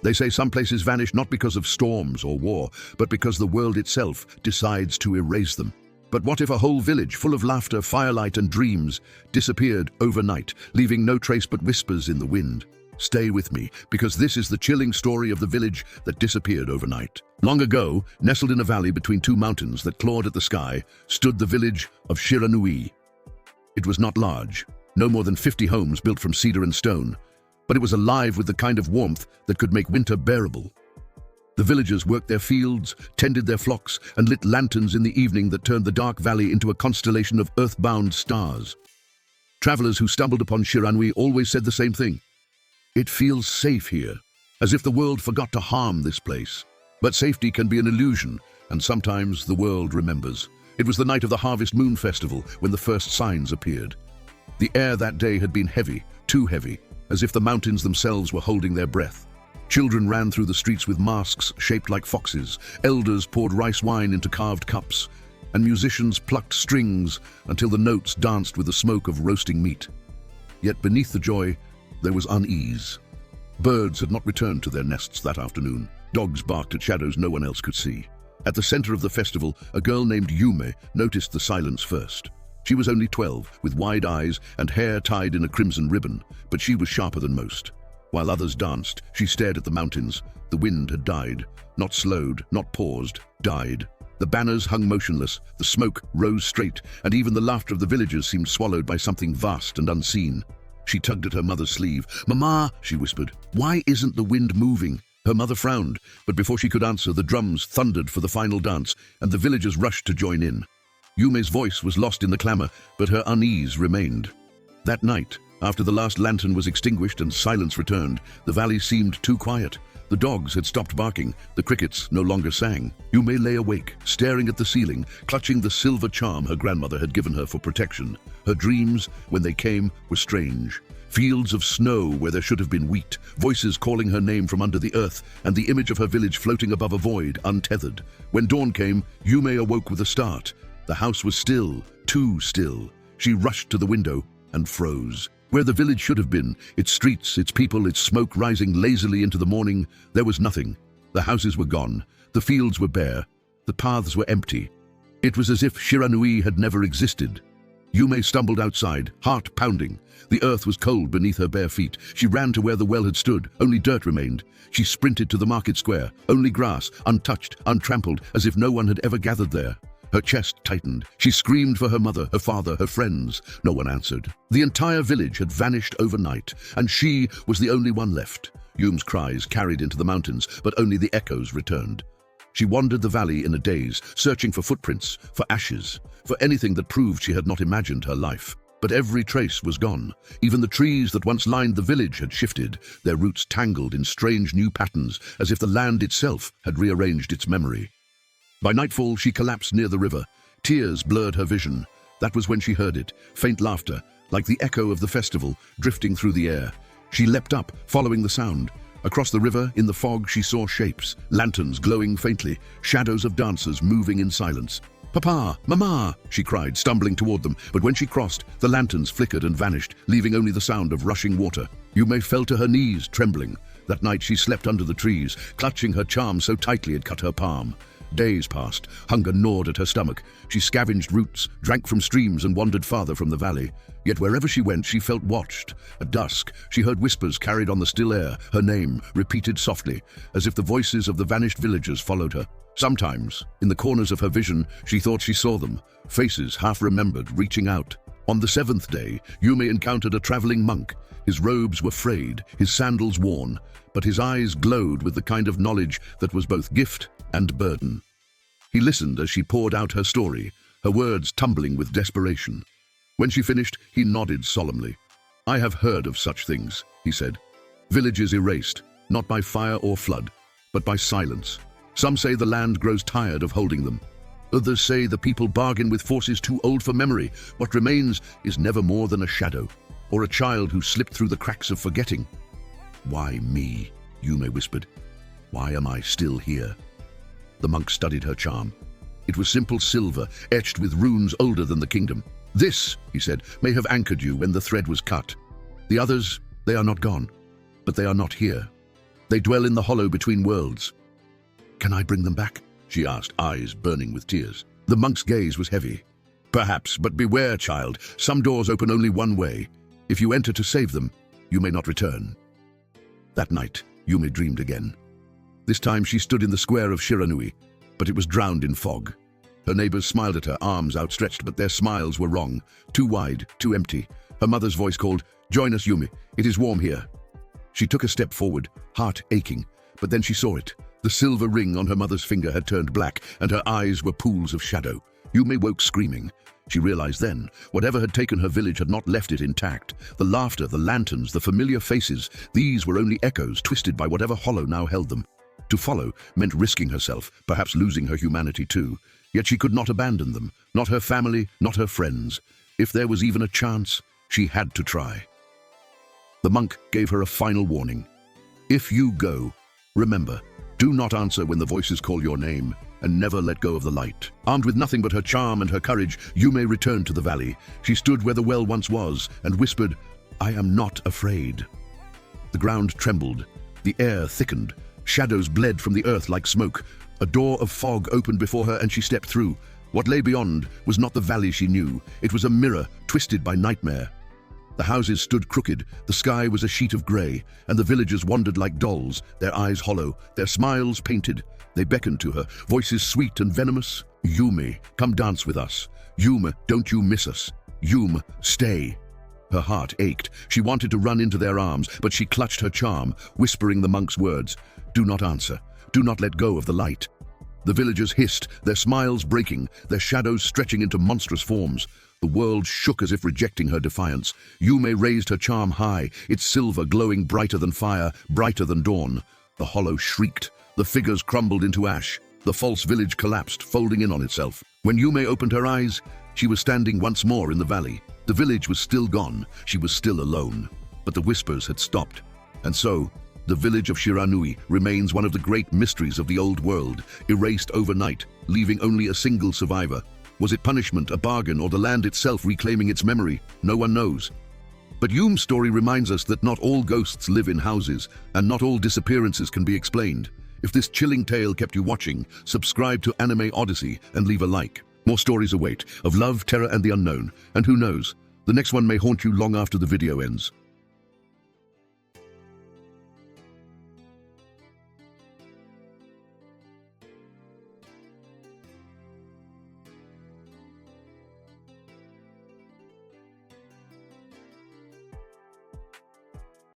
They say some places vanish not because of storms or war, but because the world itself decides to erase them. But what if a whole village full of laughter, firelight, and dreams disappeared overnight, leaving no trace but whispers in the wind? Stay with me, because this is the chilling story of the village that disappeared overnight. Long ago, nestled in a valley between two mountains that clawed at the sky, stood the village of Shiranui. It was not large, no more than 50 homes built from cedar and stone, but it was alive with the kind of warmth that could make winter bearable. The villagers worked their fields, tended their flocks, and lit lanterns in the evening that turned the dark valley into a constellation of earthbound stars. Travelers who stumbled upon Shiranui always said the same thing. It feels safe here, as if the world forgot to harm this place. But safety can be an illusion, and sometimes the world remembers. It was the night of the Harvest Moon Festival when the first signs appeared. The air that day had been heavy, too heavy, as if the mountains themselves were holding their breath. Children ran through the streets with masks shaped like foxes, elders poured rice wine into carved cups, and musicians plucked strings until the notes danced with the smoke of roasting meat. Yet beneath the joy, there was unease. Birds had not returned to their nests that afternoon. Dogs barked at shadows no one else could see. At the center of the festival, a girl named Yume noticed the silence first. She was only 12, with wide eyes and hair tied in a crimson ribbon, but she was sharper than most. While others danced, she stared at the mountains. The wind had died, not slowed, not paused, died. The banners hung motionless, the smoke rose straight, and even the laughter of the villagers seemed swallowed by something vast and unseen. She tugged at her mother's sleeve. "Mama," she whispered, "why isn't the wind moving?" Her mother frowned, but before she could answer, the drums thundered for the final dance, and the villagers rushed to join in. Yume's voice was lost in the clamor, but her unease remained. That night, after the last lantern was extinguished and silence returned, the valley seemed too quiet. The dogs had stopped barking, the crickets no longer sang. Yume lay awake, staring at the ceiling, clutching the silver charm her grandmother had given her for protection. Her dreams, when they came, were strange. Fields of snow where there should have been wheat, voices calling her name from under the earth, and the image of her village floating above a void, untethered. When dawn came, Yume awoke with a start. The house was still, too still. She rushed to the window and froze. Where the village should have been, its streets, its people, its smoke rising lazily into the morning, there was nothing. The houses were gone. The fields were bare. The paths were empty. It was as if Shiranui had never existed. Yume stumbled outside, heart pounding. The earth was cold beneath her bare feet. She ran to where the well had stood. Only dirt remained. She sprinted to the market square. Only grass, untouched, untrampled, as if no one had ever gathered there. Her chest tightened. She screamed for her mother, her father, her friends. No one answered. The entire village had vanished overnight, and she was the only one left. Yume's cries carried into the mountains, but only the echoes returned. She wandered the valley in a daze, searching for footprints, for ashes, for anything that proved she had not imagined her life. But every trace was gone. Even the trees that once lined the village had shifted, their roots tangled in strange new patterns, as if the land itself had rearranged its memory. By nightfall, she collapsed near the river. Tears blurred her vision. That was when she heard it, faint laughter, like the echo of the festival, drifting through the air. She leapt up, following the sound. Across the river, in the fog, she saw shapes, lanterns glowing faintly, shadows of dancers moving in silence. "Papa! Mama!" she cried, stumbling toward them, but when she crossed, the lanterns flickered and vanished, leaving only the sound of rushing water. Yume fell to her knees, trembling. That night she slept under the trees, clutching her charm so tightly it cut her palm. Days passed. Hunger gnawed at her stomach. She scavenged roots, drank from streams, and wandered farther from the valley. Yet wherever she went, she felt watched. At dusk, she heard whispers carried on the still air, her name, repeated softly, as if the voices of the vanished villagers followed her. Sometimes, in the corners of her vision, she thought she saw them, faces half-remembered, reaching out. On the 7th day, Yume encountered a traveling monk. His robes were frayed, his sandals worn, but his eyes glowed with the kind of knowledge that was both gift and burden. He listened as she poured out her story, her words tumbling with desperation. When she finished, he nodded solemnly. "I have heard of such things," he said. "Villages erased, not by fire or flood, but by silence. Some say the land grows tired of holding them. Others say the people bargain with forces too old for memory. What remains is never more than a shadow, or a child who slipped through the cracks of forgetting." "Why me?" Yume whispered. "Why am I still here?" The monk studied her charm. It was simple silver, etched with runes older than the kingdom. "This," he said, "may have anchored you when the thread was cut. The others, they are not gone, but they are not here. They dwell in the hollow between worlds. Can I bring them back? She asked, eyes burning with tears. The monk's gaze was heavy. Perhaps, but beware, child. Some doors open only one way. If you enter to save them, you may not return. That night, Yume dreamed again. This time she stood in the square of Shiranui, but it was drowned in fog. Her neighbors smiled at her, arms outstretched, but their smiles were wrong. Too wide, too empty. Her mother's voice called, "Join us, Yume. It is warm here." She took a step forward, heart aching, but then she saw it. The silver ring on her mother's finger had turned black, and her eyes were pools of shadow. Yume woke screaming. She realized then, whatever had taken her village had not left it intact. The laughter, the lanterns, the familiar faces, these were only echoes twisted by whatever hollow now held them. To follow meant risking herself, perhaps losing her humanity too. Yet she could not abandon them, not her family, not her friends. If there was even a chance, she had to try. The monk gave her a final warning. If you go, remember, do not answer when the voices call your name, and never let go of the light. Armed with nothing but her charm and her courage, Yume returned to the valley. She stood where the well once was and whispered, "I am not afraid." The ground trembled. The air thickened. Shadows bled from the earth like smoke. A door of fog opened before her and she stepped through. What lay beyond was not the valley she knew. It was a mirror twisted by nightmare. The houses stood crooked, the sky was a sheet of grey, and the villagers wandered like dolls, their eyes hollow, their smiles painted. They beckoned to her, voices sweet and venomous. "Yume, come dance with us. Yume, don't you miss us. Yume, stay." Her heart ached. She wanted to run into their arms, but she clutched her charm, whispering the monk's words. "Do not answer. Do not let go of the light." The villagers hissed, their smiles breaking, their shadows stretching into monstrous forms. The world shook as if rejecting her defiance. Yume raised her charm high, its silver glowing brighter than fire, brighter than dawn. The hollow shrieked. The figures crumbled into ash. The false village collapsed, folding in on itself. When Yume opened her eyes, she was standing once more in the valley. The village was still gone. She was still alone. But the whispers had stopped. And so, the village of Shiranui remains one of the great mysteries of the old world, erased overnight, leaving only a single survivor. Was it punishment, a bargain, or the land itself reclaiming its memory? No one knows. But Yume's story reminds us that not all ghosts live in houses, and not all disappearances can be explained. If this chilling tale kept you watching, subscribe to Anime Odyssey and leave a like. More stories await, of love, terror, and the unknown. And who knows, the next one may haunt you long after the video ends.